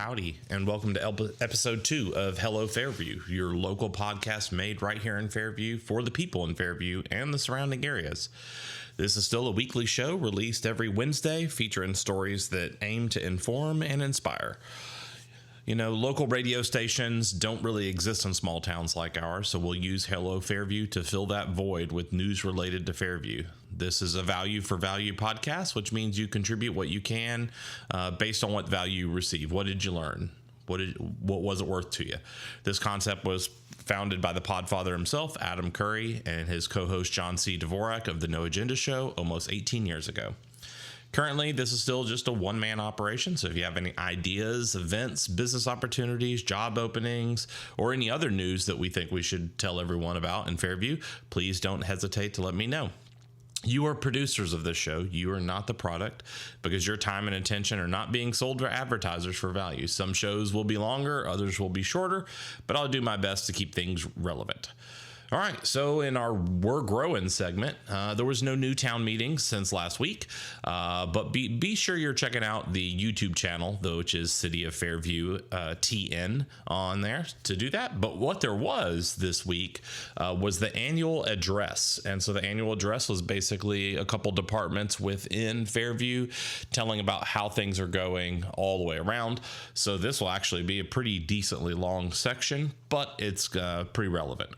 howdy, and welcome to episode 2 of Hello Fairview, your local podcast made right here in Fairview for the people in Fairview and the surrounding areas. This is still a weekly show released every Wednesday, featuring stories that aim to inform and inspire. You know, local radio stations don't really exist in small towns like ours, so we'll use Hello Fairview to fill that void with news related to Fairview. This is a value for value podcast, which means you contribute what you can based on what value you receive. What did you learn? What was it worth to you? This concept was founded by the podfather himself, Adam Curry, and his co-host John C. Dvorak of the No Agenda Show almost 18 years ago. Currently, this is still just a one-man operation, so if you have any ideas, events, business opportunities, job openings, or any other news that we think we should tell everyone about in Fairview, please don't hesitate to let me know. You are producers of this show. You are not the product, because your time and attention are not being sold to advertisers for value. Some shows will be longer, others will be shorter, but I'll do my best to keep things relevant. All right, so in our We're Growing segment, there was no new town meetings since last week, but be sure you're checking out the YouTube channel, though, which is City of Fairview TN on there to do that. But what there was this week was the annual address. And so the annual address was basically a couple departments within Fairview telling about how things are going all the way around. So this will actually be a pretty decently long section, but it's pretty relevant.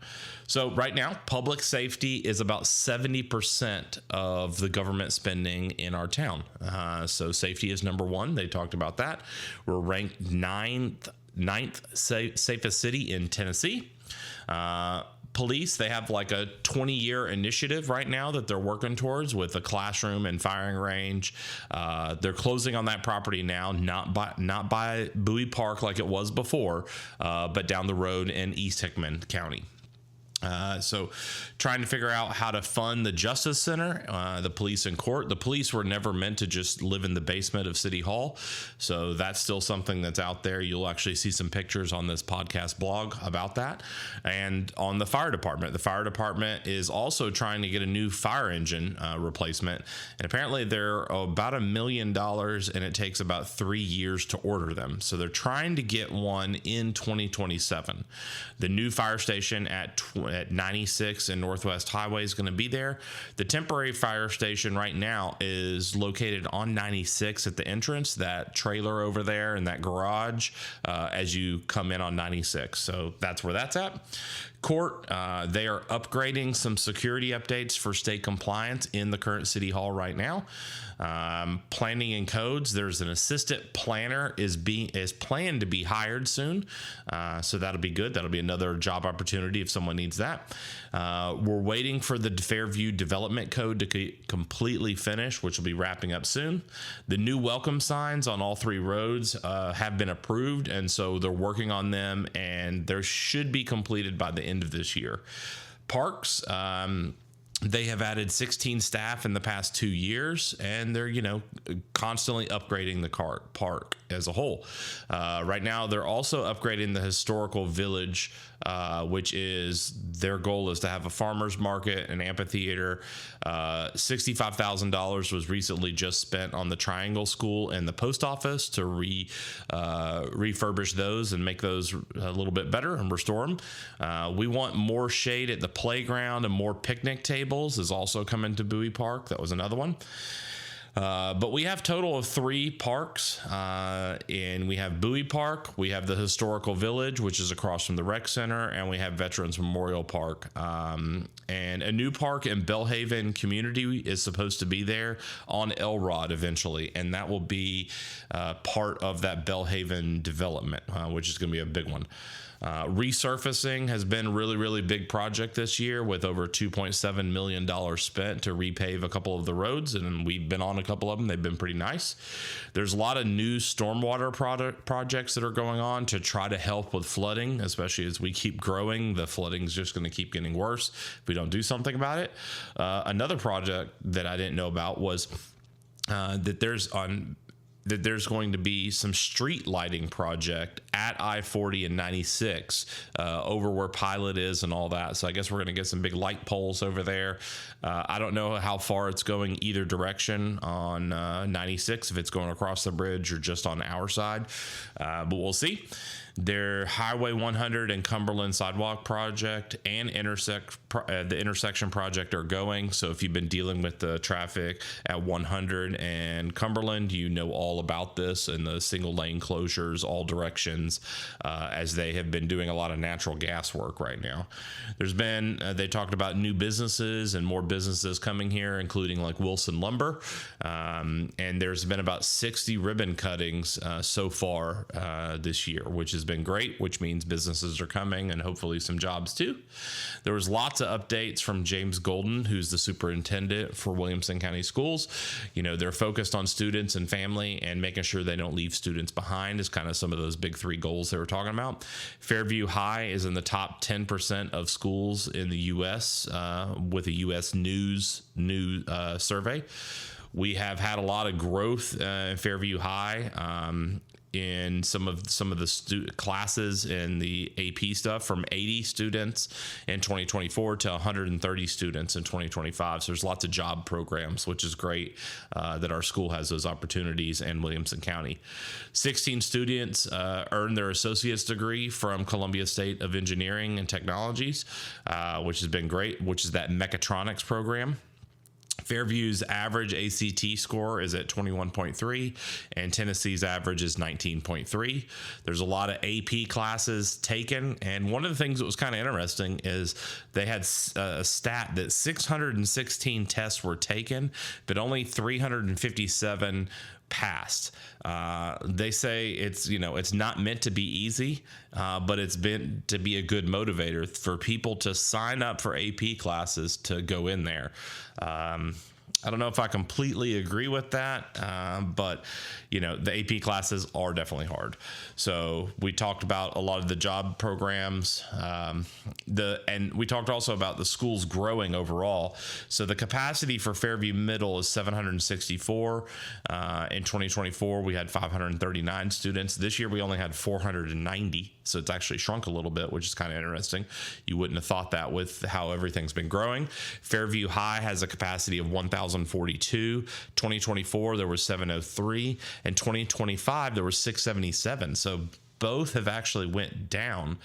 So right now, public safety is about 70% of the government spending in our town. So safety is number one. They talked about that. We're ranked ninth safest city in Tennessee. Police, they have like a 20-year initiative right now that they're working towards with a classroom and firing range. They're closing on that property now, not by Bowie Park like it was before, but down the road in East Hickman County. So trying to figure out how to fund the Justice Center, the police and court. The police were never meant to just live in the basement of City Hall. So that's still something that's out there. You'll actually see some pictures on this podcast blog about that. And on the fire department is also trying to get a new fire engine replacement. And apparently they're about $1 million, and it takes about 3 years to order them. So they're trying to get one in 2027. The new fire station at 96 and Northwest Highway is going to be there. The temporary fire station right now is located on 96 at the entrance, that trailer over there and that garage as you come in on 96. So that's where that's at. Court, they are upgrading some security updates for state compliance in the current City Hall right now. Planning and codes, there's an assistant planner is planned to be hired soon. So that'll be good. That'll be another job opportunity if someone needs that. We're waiting for the Fairview Development Code to completely finish, which will be wrapping up soon. The new welcome signs on all 3 roads have been approved, and so they're working on them, and they should be completed by the end of this year. Parks, they have added 16 staff in the past 2 years, and they're, constantly upgrading the park as a whole. Right now, they're also upgrading the historical village, which is their goal is to have a farmer's market, an amphitheater. $65,000 was recently just spent on the Triangle School and the post office to refurbish those and make those a little bit better and restore them. We want more shade at the playground, and more picnic tables is also coming to Bowie Park. That was another one. But we have total of 3 parks, and we have Bowie Park, we have the Historical Village, which is across from the Rec Center, and we have Veterans Memorial Park. And a new park in Belhaven Community is supposed to be there on Elrod eventually, and that will be part of that Belhaven development, which is going to be a big one. Resurfacing has been a really, really big project this year, with over $2.7 million spent to repave a couple of the roads, and we've been on a couple of them. They've been pretty nice. There's a lot of new stormwater projects that are going on to try to help with flooding, especially as we keep growing. The flooding is just going to keep getting worse if we don't do something about it. Another project that I didn't know about was that there's on that there's going to be some street lighting project at I-40 and 96 over where Pilot is and all that. So I guess we're going to get some big light poles over there. I don't know how far it's going either direction on 96, if it's going across the bridge or just on our side, but we'll see. Their Highway 100 and Cumberland Sidewalk project and the intersection project are going. So if you've been dealing with the traffic at 100 and Cumberland, you know all about this and the single lane closures all directions, as they have been doing a lot of natural gas work right now. There's been, they talked about new businesses and more businesses coming here, including like Wilson Lumber. And there's been about 60 ribbon cuttings so far this year, which has been great, which means businesses are coming and hopefully some jobs too. There was lots of updates from James Golden, who's the superintendent for Williamson County Schools. You know, they're focused on students and family and making sure they don't leave students behind is kind of some of those big three goals they were talking about. Fairview High is in the top 10% of schools in the U.S. With a U.S. News survey. We have had a lot of growth in Fairview High. In some of the classes in the AP stuff, from 80 students in 2024 to 130 students in 2025. So there's lots of job programs, which is great that our school has those opportunities in Williamson County. 16 students earned their associate's degree from Columbia State of Engineering and Technologies, which has been great, which is that mechatronics program. Fairview's average ACT score is at 21.3, and Tennessee's average is 19.3. There's a lot of AP classes taken, and one of the things that was kind of interesting is they had a stat that 616 tests were taken, but only 357 passed. They say it's not meant to be easy, but it's been to be a good motivator for people to sign up for AP classes to go in there. I don't know if I completely agree with that, but the AP classes are definitely hard. So we talked about a lot of the job programs, and we talked also about the schools growing overall. So the capacity for Fairview Middle is 764. In 2024, we had 539 students. This year, we only had 490. So it's actually shrunk a little bit, which is kind of interesting. You wouldn't have thought that with how everything's been growing. Fairview High has a capacity of 1,042. 2024, there was 703. And 2025, there was 677. So both have actually went down,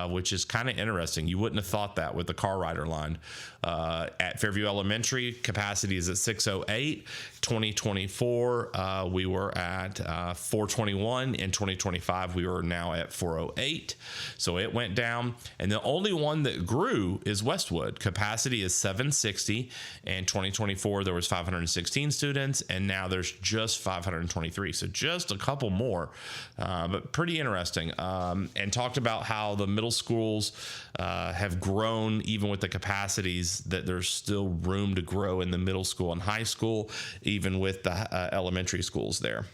which is kind of interesting. You wouldn't have thought that with the car rider line. At Fairview Elementary, capacity is at 608. 2024, we were at 421. In 2025, we were now at 408. So it went down. And the only one that grew is Westwood. Capacity is 760. In 2024, there was 516 students, and now there's just 523. So just a couple more, but pretty interesting. And talked about how the middle schools have grown, even with the capacities, that there's still room to grow in the middle school and high school, even with the elementary schools there.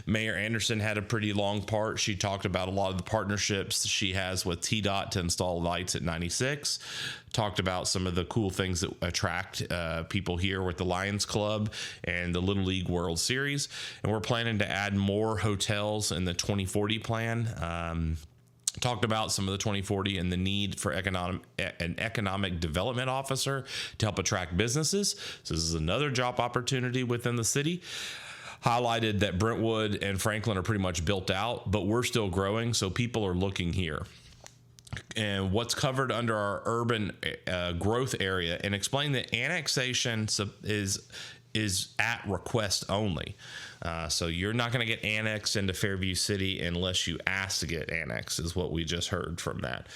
Mayor Anderson had a pretty long part. She talked about a lot of the partnerships she has with TDOT to install lights at 96. Talked about some of the cool things that attract people here with the Lions Club and the Little League World Series. And we're planning to add more hotels in the 2040 plan. Talked about some of the 2040 and the need for an economic development officer to help attract businesses. So this is another job opportunity within the city. Highlighted that Brentwood and Franklin are pretty much built out, but we're still growing, so people are looking here. And what's covered under our urban growth area, and explain that annexation is at request only. So you're not going to get annexed into Fairview City unless you ask to get annexed, is what we just heard from that.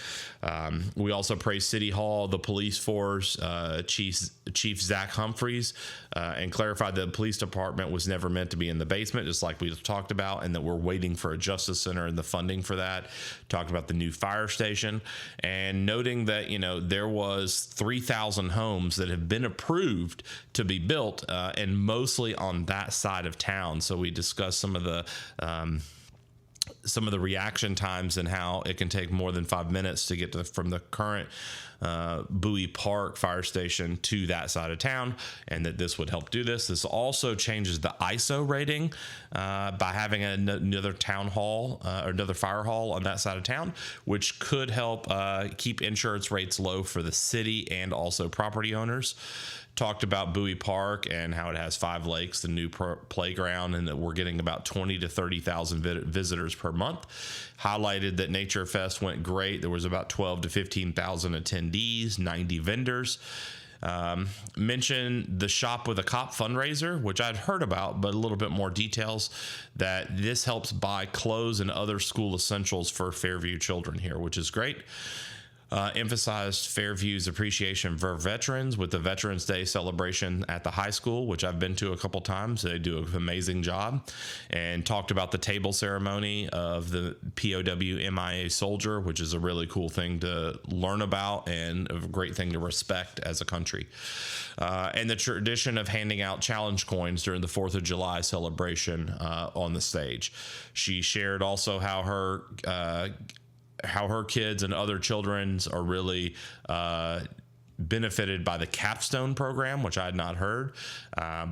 We also praise City Hall, the police force, Chief Zach Humphreys, and clarified that the police department was never meant to be in the basement, just like we talked about, and that we're waiting for a justice center and the funding for that. Talked about the new fire station, and noting that there was 3,000 homes that have been approved to be built, and mostly on that side of town. So we discussed some of the some of the reaction times and how it can take more than 5 minutes to get from the current Bowie Park fire station to that side of town, and that this would help do this. This also changes the ISO rating by having another town hall or another fire hall on that side of town, which could help keep insurance rates low for the city and also property owners. Talked about Bowie Park and how it has 5 lakes, the new playground, and that we're getting about 20 to 30,000 visitors per month. Highlighted that Nature Fest went great. There was about 12 to 15,000 attendees, 90 vendors. Mentioned the Shop with a Cop fundraiser, which I'd heard about, but a little bit more details, that this helps buy clothes and other school essentials for Fairview children here, which is great. Emphasized Fairview's appreciation for veterans with the Veterans Day celebration at the high school, which I've been to a couple times. They do an amazing job, and talked about the table ceremony of the POW MIA soldier, which is a really cool thing to learn about and a great thing to respect as a country. And the tradition of handing out challenge coins during the 4th of July celebration on the stage. She shared also how her kids and other children's are really benefited by the capstone program, which I had not heard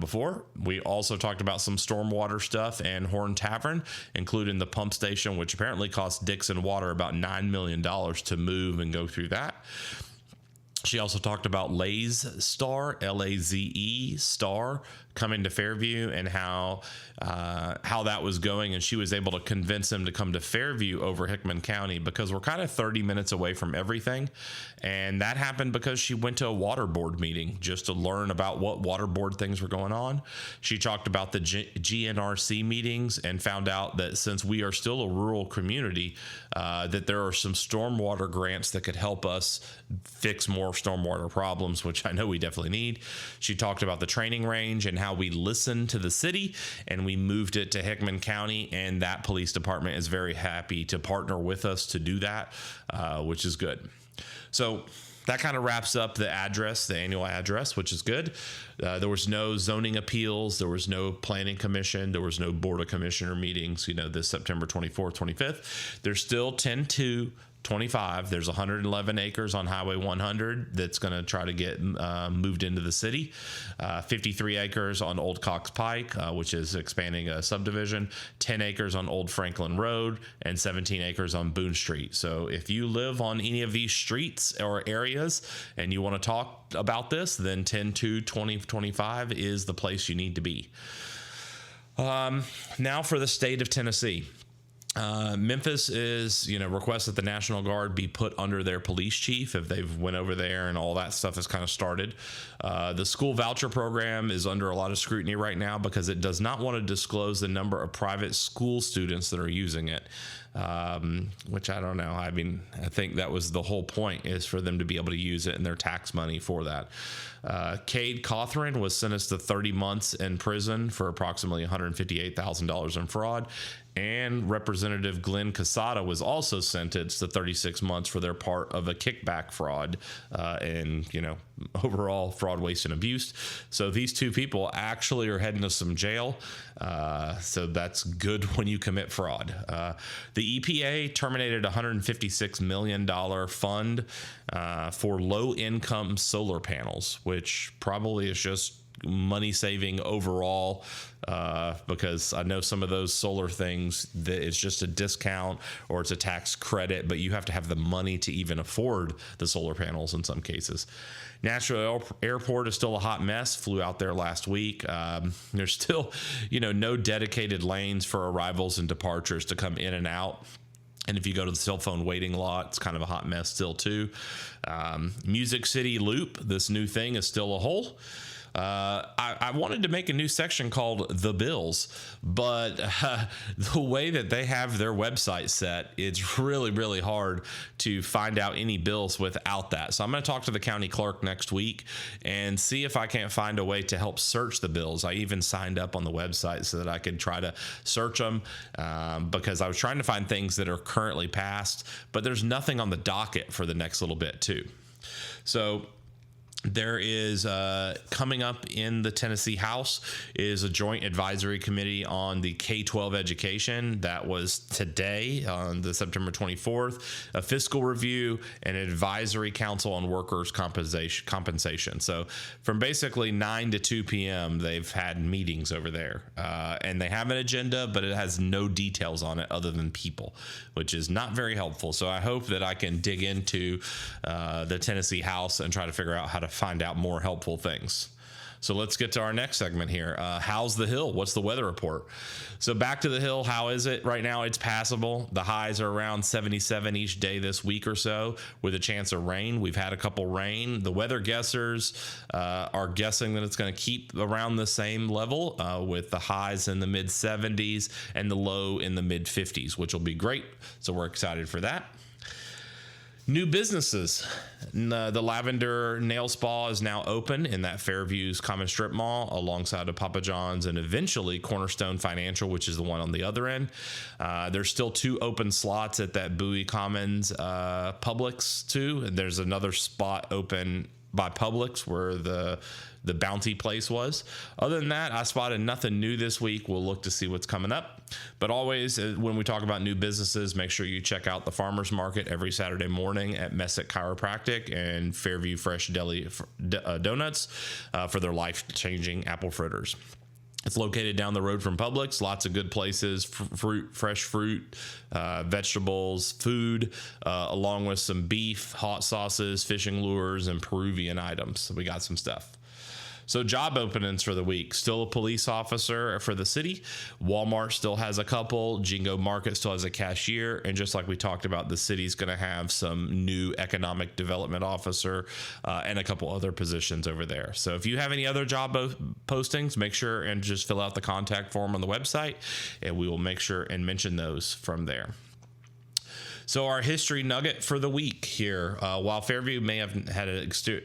before. We also talked about some stormwater stuff and Horn Tavern, including the pump station, which apparently cost Dixon Water about $9 million to move and go through that. She also talked about Laze Star, Laze Star, coming to Fairview and how that was going, and she was able to convince him to come to Fairview over Hickman County because we're kind of 30 minutes away from everything, and that happened because she went to a water board meeting just to learn about what water board things were going on. She talked about the GNRC meetings and found out that since we are still a rural community, that there are some stormwater grants that could help us fix more stormwater problems, which I know we definitely need. She talked about the training range and how we listened to the city and we moved it to Hickman County, and that police department is very happy to partner with us to do that, which is good. So that kind of wraps up the annual address, which is good. There was no zoning appeals. There was no planning commission. There was no board of commissioner meetings, this September 24th, 25th. There's still 10-25. There's 111 acres on Highway 100 that's going to try to get moved into the city. 53 acres on Old Cox Pike, which is expanding a subdivision. 10 acres on Old Franklin Road, and 17 acres on Boone Street. So if you live on any of these streets or areas and you want to talk about this, then 10-20-25 is the place you need to be. Now for the state of Tennessee. Memphis is, requests that the National Guard be put under their police chief if they've went over there and all that stuff has kind of started. The school voucher program is under a lot of scrutiny right now because it does not want to disclose the number of private school students that are using it, which I don't know. I mean, I think that was the whole point, is for them to be able to use it in their tax money for that. Cade Cothran was sentenced to 30 months in prison for approximately $158,000 in fraud. And Representative Glenn Casada was also sentenced to 36 months for their part of a kickback fraud and, overall fraud, waste, and abuse. So these two people actually are heading to some jail. So that's good when you commit fraud. The EPA terminated a $156 million fund for low-income solar panels, which probably is just money saving overall, because I know some of those solar things that it's just a discount or it's a tax credit, but you have to have the money to even afford the solar panels in some cases. Nashville Airport is still a hot mess. Flew out there last week. There's still, no dedicated lanes for arrivals and departures to come in and out. And if you go to the cell phone waiting lot, it's kind of a hot mess still too. Music City Loop, this new thing, is still a hole. I wanted to make a new section called The Bills, but the way that they have their website set, it's really, really hard to find out any bills without that. So I'm going to talk to the county clerk next week and see if I can't find a way to help search the bills. I even signed up on the website so that I could try to search them, because I was trying to find things that are currently passed, but there's nothing on the docket for the next little bit too. So There is coming up in the Tennessee House is a joint advisory committee on the K-12 education. That was today on the September 24th, a fiscal review and an advisory council on workers' compensation. So from basically 9 to 2 p.m., they've had meetings over there. And they have an agenda, but it has no details on it other than people, which is not very helpful. So I hope that I can dig into the Tennessee House and try to figure out how to find out more helpful things. So let's get to our next segment here. How's the Hill? What's the weather report? So back to the Hill. How is it right now? It's passable. The highs are around 77 each day this week or so, with a chance of rain. We've had a couple rain. The weather guessers are guessing that it's going to keep around the same level, with the highs in the mid 70s and the low in the mid 50s, which will be great. So we're excited for that. New businesses. The Lavender Nail Spa is now open in that Fairview's Common Strip Mall alongside of Papa John's and eventually Cornerstone Financial, which is the one on the other end. There's still 2 open slots at that Bowie Commons Publix too. And there's another spot open by Publix where the Bounty place was. Other than that, I spotted nothing new this week. We'll look to see what's coming up. But always, when we talk about new businesses, make sure you check out the farmers market every Saturday morning at Messick Chiropractic and Fairview Fresh Deli Donuts for their life-changing apple fritters. It's located down the road from Publix. Lots of good places, fresh fruit, vegetables, food, along with some beef, hot sauces, fishing lures, and Peruvian items. So we got some stuff. So job openings for the week. Still a police officer for the city. Walmart still has a couple. Jingo Market still has a cashier. And just like we talked about, the city's going to have some new economic development officer and a couple other positions over there. So if you have any other job postings, make sure and just fill out the contact form on the website, and we will make sure and mention those from there. So our history nugget for the week here, while Fairview may have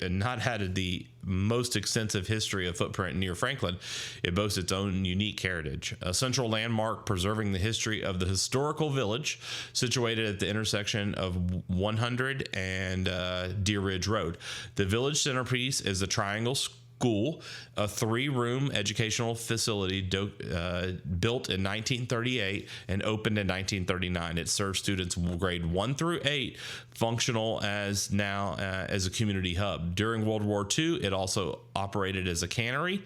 not had the most extensive history of footprint near Franklin, it boasts its own unique heritage. A central landmark preserving the history of the historical village situated at the intersection of 100 and Deer Ridge Road. The village centerpiece is the Triangle School, a 3-room educational facility built in 1938 and opened in 1939. It serves students grade 1 through 8, functional as a community hub. During World War II, it also operated as a cannery.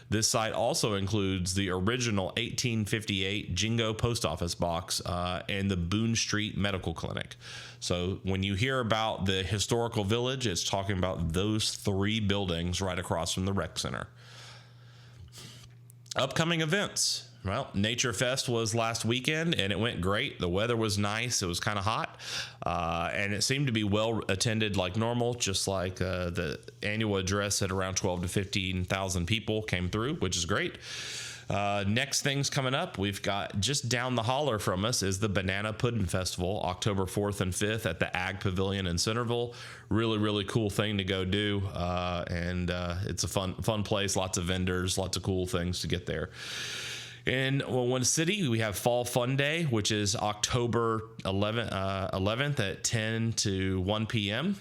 This site also includes the original 1858 Jingo post office box and the Boone Street Medical Clinic. So when you hear about the historical village, it's talking about those 3 buildings right across from the rec center. Upcoming events. Well, Nature Fest was last weekend, and it went great. The weather was nice. It was kind of hot, and it seemed to be well attended like normal, just like the annual address at around 12 to 15,000 people came through, which is great. Next things coming up, we've got just down the holler from us is the Banana Pudding Festival, October 4th and 5th at the Ag Pavilion in Centerville. Really, really cool thing to go do, and it's a fun place, lots of vendors, lots of cool things to get there. In one city, we have Fall Fun Day, which is October 11th at 10 to 1 p.m.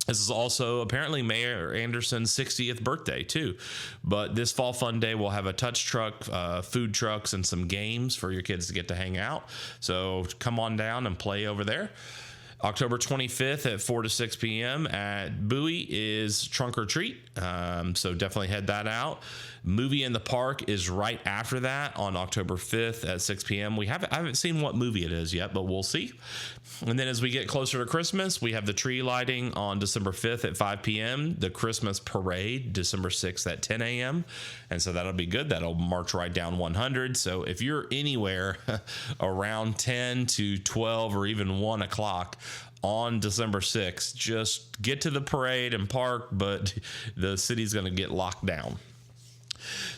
This is also apparently Mayor Anderson's 60th birthday, too. But this Fall Fun Day will have a touch truck, food trucks, and some games for your kids to get to hang out. So come on down and play over there. October 25th at 4 to 6 p.m. at Bowie is Trunk or Treat, so definitely head that out. Movie in the Park is right after that on October 5th at 6 p.m. I haven't seen what movie it is yet, but we'll see. And then as we get closer to Christmas, we have the tree lighting on December 5th at 5 p.m., the Christmas Parade December 6th at 10 a.m., and so that'll be good. That'll march right down 100. So if you're anywhere around 10 to 12 or even 1 o'clock on December 6th, just get to the parade and park, but the city's going to get locked down.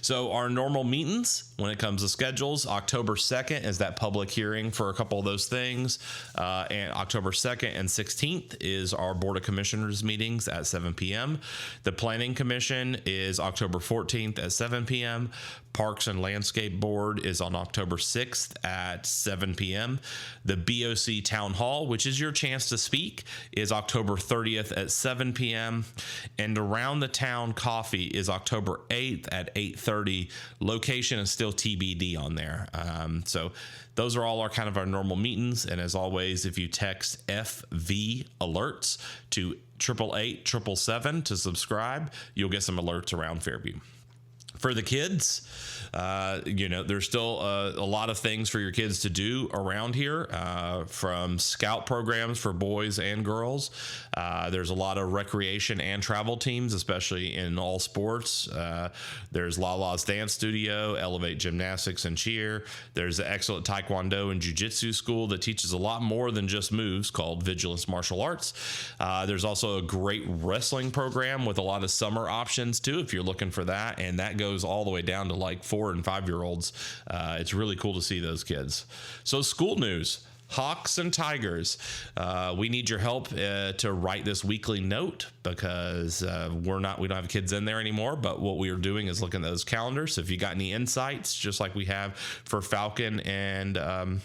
So our normal meetings when it comes to schedules, October 2nd is that public hearing for a couple of those things. And October 2nd and 16th is our Board of Commissioners meetings at 7 p.m. The Planning Commission is October 14th at 7 p.m. Parks and Landscape Board is on October 6th at 7 p.m. The BOC Town Hall, which is your chance to speak, is October 30th at 7 p.m. And Around the Town Coffee is October 8th at 8:30. Location is still TBD on there. So those are all our normal meetings. And as always, if you text FV alerts to 888-777 to subscribe, you'll get some alerts around Fairview. For the kids, there's still a lot of things for your kids to do around here, from scout programs for boys and girls. There's a lot of recreation and travel teams, especially in all sports. There's Lala's Dance Studio, Elevate Gymnastics and Cheer. There's the excellent Taekwondo and Jiu-Jitsu school that teaches a lot more than just moves, called Vigilance Martial Arts. There's also a great wrestling program with a lot of summer options too, if you're looking for that, and that goes all the way down to like 4 and 5 year olds. It's really cool to see those kids. So school news. Hawks and Tigers, we need your help to write this weekly note, because we don't have kids in there anymore, but what we are doing is looking at those calendars. So if you got any insights, just like we have for Falcon and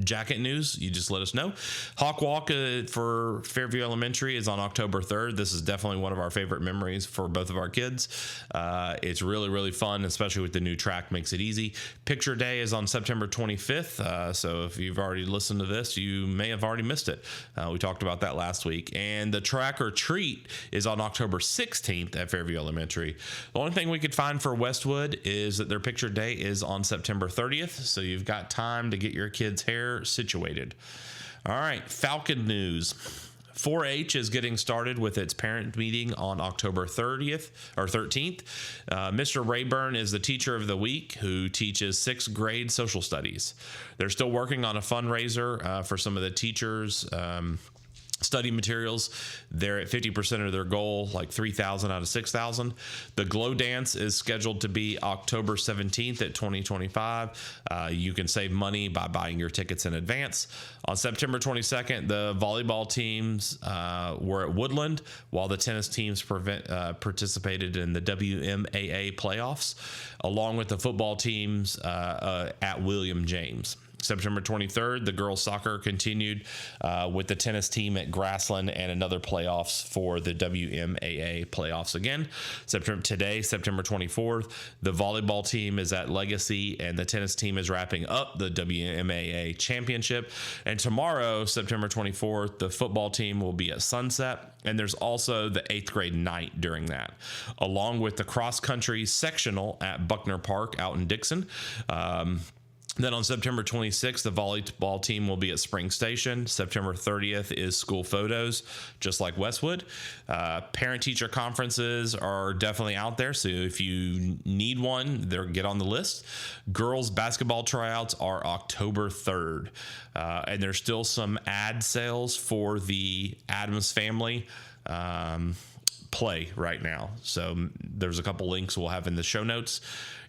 jacket news, you just let us know. Hawk Walk for Fairview Elementary is on October 3rd. This is definitely one of our favorite memories for both of our kids. It's really, really fun, especially with the new track, makes it easy. Picture Day is on September 25th. So if you've already listened to this, you may have already missed it. We talked about that last week. And the Track or Treat is on October 16th at Fairview Elementary. The only thing we could find for Westwood is that their Picture Day is on September 30th. So you've got time to get your kids' hair situated. All right, Falcon news. 4-H is getting started with its parent meeting on October 30th or 13th. Mr. Rayburn is the teacher of the week, who teaches 6th grade social studies. They're still working on a fundraiser for some of the teachers' study materials. They're at 50% of their goal, like 3,000 out of 6,000. The Glow Dance is scheduled to be October 17th at 2025. You can save money by buying your tickets in advance. On September 22nd, the volleyball teams were at Woodland, while the tennis teams participated in the WMAA playoffs, along with the football teams at William James. September 23rd, the girls soccer continued with the tennis team at Grassland, and another playoffs for the WMAA playoffs again. September 24th, the volleyball team is at Legacy, and the tennis team is wrapping up the WMAA championship. And tomorrow, September 24th, the football team will be at Sunset, and there's also the 8th grade night during that, along with the cross country sectional at Buckner Park out in Dixon. Then on September 26th, the volleyball team will be at Spring Station. September 30th is school photos, just like Westwood. Parent-teacher conferences are definitely out there, so if you need one, get on the list. Girls basketball tryouts are October 3rd. And there's still some ad sales for the Addams Family play right now. So there's a couple links we'll have in the show notes.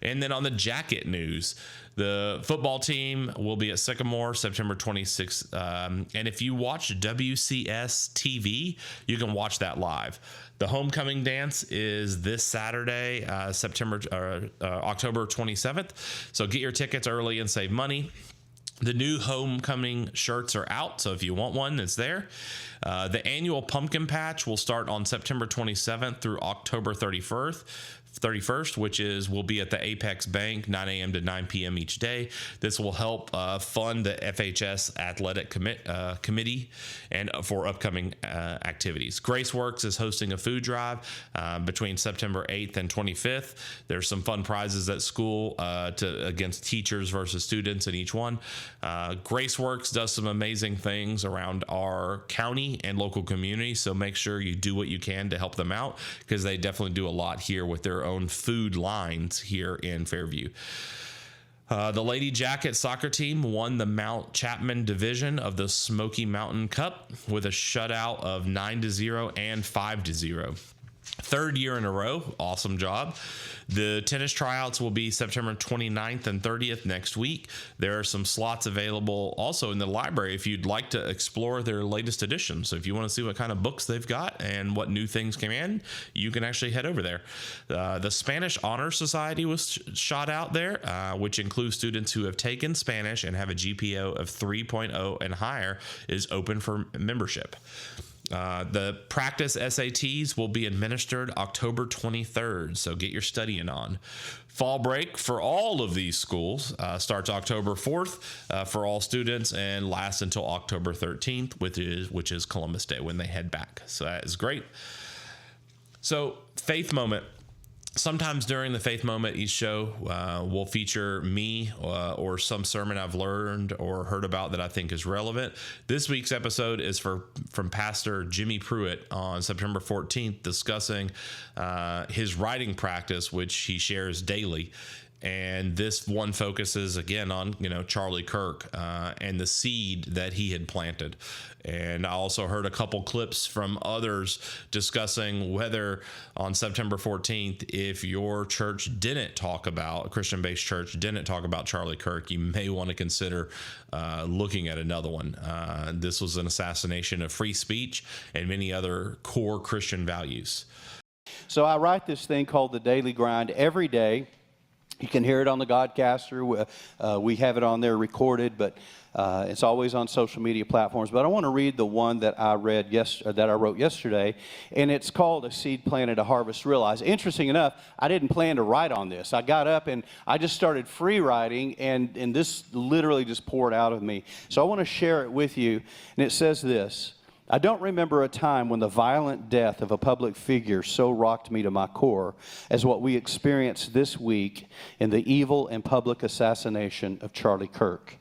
And then on the jacket news, the football team will be at Sycamore September 26th. And if you watch WCS TV, you can watch that live. The homecoming dance is this Saturday, October 27th. So get your tickets early and save money. The new homecoming shirts are out, so if you want one, it's there. The annual pumpkin patch will start on September 27th through October 31st, which will be at the Apex Bank, 9 a.m. to 9 p.m. each day. This will help fund the FHS Athletic Committee and for upcoming activities. Graceworks is hosting a food drive between September 8th and 25th. There's some fun prizes at school against teachers versus students in each one. Graceworks does some amazing things around our county and local community, so make sure you do what you can to help them out, because they definitely do a lot here with their own food lines here in Fairview. The Lady Jacket soccer team won the Mount Chapman division of the Smoky Mountain Cup with a shutout of 9-0 and 5-0. Third year in a row. Awesome job. The tennis tryouts will be September 29th and 30th next week. There are some slots available also in the library if you'd like to explore their latest edition. So if you want to see what kind of books they've got and what new things came in, you can actually head over there. The Spanish Honor Society was shot out there, which includes students who have taken Spanish and have a GPA of 3.0 and higher, is open for membership. The practice SATs will be administered October 23rd, so get your studying on. Fall break for all of these schools starts October 4th for all students and lasts until October 13th, which is Columbus Day when they head back. So that is great. So Faith Moment. Sometimes during the Faith Moment, each show will feature me or some sermon I've learned or heard about that I think is relevant. This week's episode is from Pastor Jimmy Pruitt on September 14th, discussing his writing practice, which he shares daily. And this one focuses again on, Charlie Kirk and the seed that he had planted. And I also heard a couple clips from others discussing whether on September 14th, if your church didn't talk about, a Christian-based church didn't talk about Charlie Kirk, you may want to consider looking at another one. This was an assassination of free speech and many other core Christian values. So I write this thing called The Daily Grind every day. You can hear it on the Godcaster. We have it on there recorded, but it's always on social media platforms. But I want to read the one that I wrote yesterday, and it's called "A Seed Planted, a Harvest Realized." Interesting enough, I didn't plan to write on this. I got up and I just started free writing, and this literally just poured out of me. So I want to share it with you, and it says this. I don't remember a time when the violent death of a public figure so rocked me to my core as what we experienced this week in the evil and public assassination of Charlie Kirk.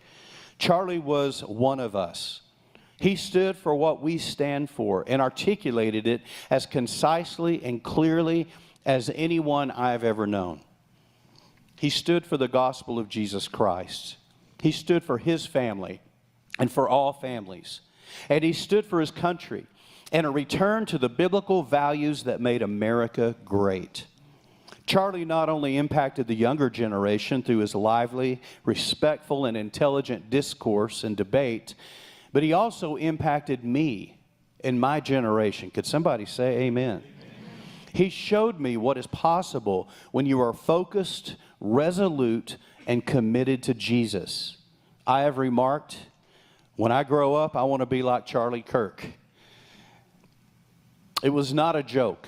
Charlie was one of us. He stood for what we stand for and articulated it as concisely and clearly as anyone I've ever known. He stood for the gospel of Jesus Christ. He stood for his family and for all families. And he stood for his country and a return to the biblical values that made America great. Charlie not only impacted the younger generation through his lively, respectful, and intelligent discourse and debate, but he also impacted me and my generation. Could somebody say amen? He showed me what is possible when you are focused, resolute, and committed to Jesus. I have remarked, when I grow up, I want to be like Charlie Kirk. It was not a joke.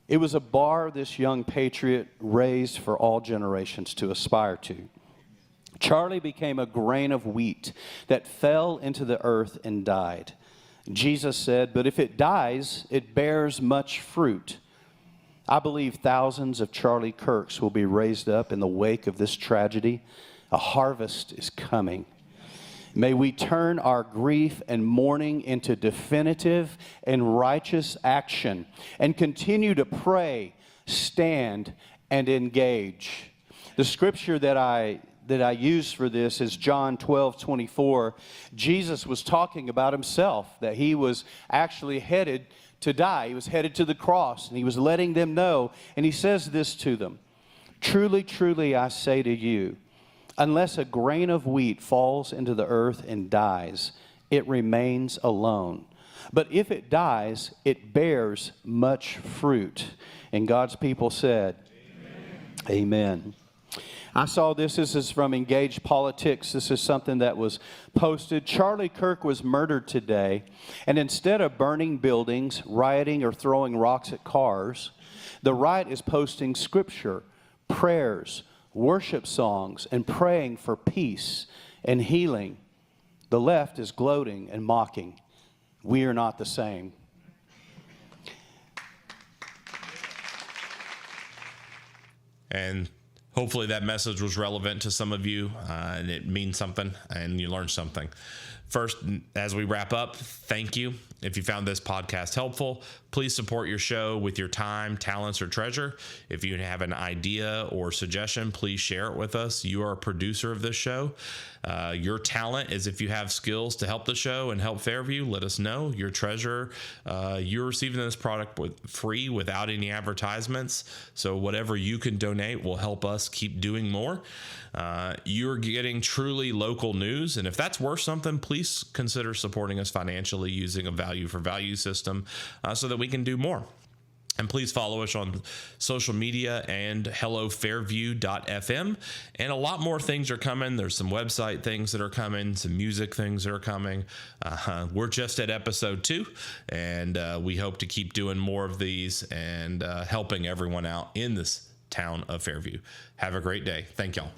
It was a bar this young patriot raised for all generations to aspire to. Charlie became a grain of wheat that fell into the earth and died. Jesus said, "But if it dies, it bears much fruit." I believe thousands of Charlie Kirks will be raised up in the wake of this tragedy. A harvest is coming. May we turn our grief and mourning into definitive and righteous action and continue to pray, stand, and engage. The scripture that I use for this is John 12:24. Jesus was talking about himself, that he was actually headed to die. He was headed to the cross, and he was letting them know. And he says this to them, "Truly, truly, I say to you, unless a grain of wheat falls into the earth and dies, it remains alone. But if it dies, it bears much fruit." And God's people said, Amen. I saw this is from Engaged Politics. This is something that was posted. Charlie Kirk was murdered today, and instead of burning buildings, rioting, or throwing rocks at cars, the right is posting scripture, prayers, worship songs, and praying for peace and healing. The left is gloating and mocking. We are not the same. And hopefully that message was relevant to some of you, and it means something, and you learned something. First, as we wrap up, thank you. If you found this podcast helpful, Please support your show with your time, talents, or treasure. If you have an idea or suggestion, please share it with us. You are a producer of this show. Your talent is if you have skills to help the show and help Fairview, let us know. Your treasure, you're receiving this product free without any advertisements. So whatever you can donate will help us keep doing more. You're getting truly local news. And if that's worth something, please consider supporting us financially using a value for value system so that we can do more. And please follow us on social media and hellofairview.fm. And a lot more things are coming. There's some website things that are coming, some music things that are coming. We're just at episode 2, and we hope to keep doing more of these and helping everyone out in this town of Fairview. Have a great day. Thank y'all.